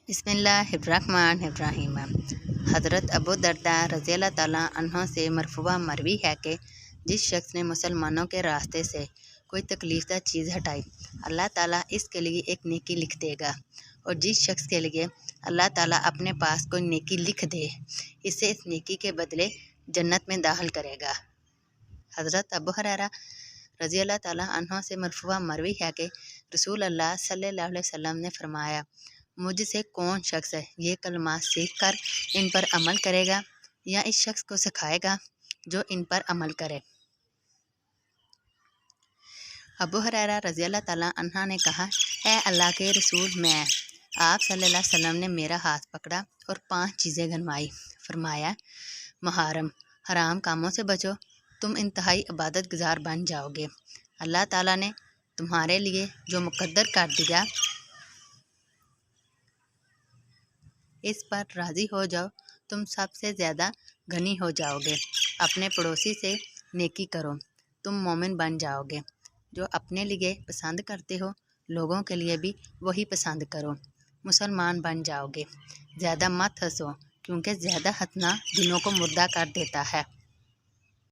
बिस्मिल्लाहिर्रहमानिर्रहीम। हज़रत अबू दरदा रज़ी अल्लाह ताला अन्हो से मरफ़ूआ मरवी है कि जिस शख्स ने मुसलमानों के रास्ते से कोई तकलीफ़दा चीज़ हटाई, अल्लाह ताला इसके लिए एक नेकी लिख देगा, और जिस शख्स के लिए अल्लाह ताला अपने पास कोई नेकी लिख दे, इसे इस नेकी के बदले जन्नत में दाखिल करेगा। हज़रत अबू हुरैरा रज़ी अल्लाह ताला अन्हो से मरफ़ूआ मरवी है कि रसूल अल्लाह सल्लल्लाहु अलैहि वसल्लम ने फरमाया, मुझसे कौन शख्स ये कलमात सीख कर इन पर अमल करेगा या इस शख्स को सिखाएगा जो इन पर अमल करे। अबू हुरैरा रज़ी अल्लाह ताला अन्हा ने कहा, ए अल्लाह के रसूल, मैं आप सल्लल्लाहु अलैहि वसल्लम ने मेरा हाथ पकड़ा और 5 चीज़ें गिनवाई। फरमाया, मुहर्रम, हराम कामों से बचो, तुम इंतहाई इबादत गुजार बन जाओगे। अल्लाह ताला ने तुम्हारे लिए जो मुकद्दर कर दिया, इस पर राज़ी हो जाओ, तुम सबसे ज़्यादा घनी हो जाओगे। अपने पड़ोसी से नेकी करो, तुम मोमिन बन जाओगे। जो अपने लिए पसंद करते हो, लोगों के लिए भी वही पसंद करो, मुसलमान बन जाओगे। ज़्यादा मत हंसो, क्योंकि ज़्यादा हंसना दिलों को मुर्दा कर देता है।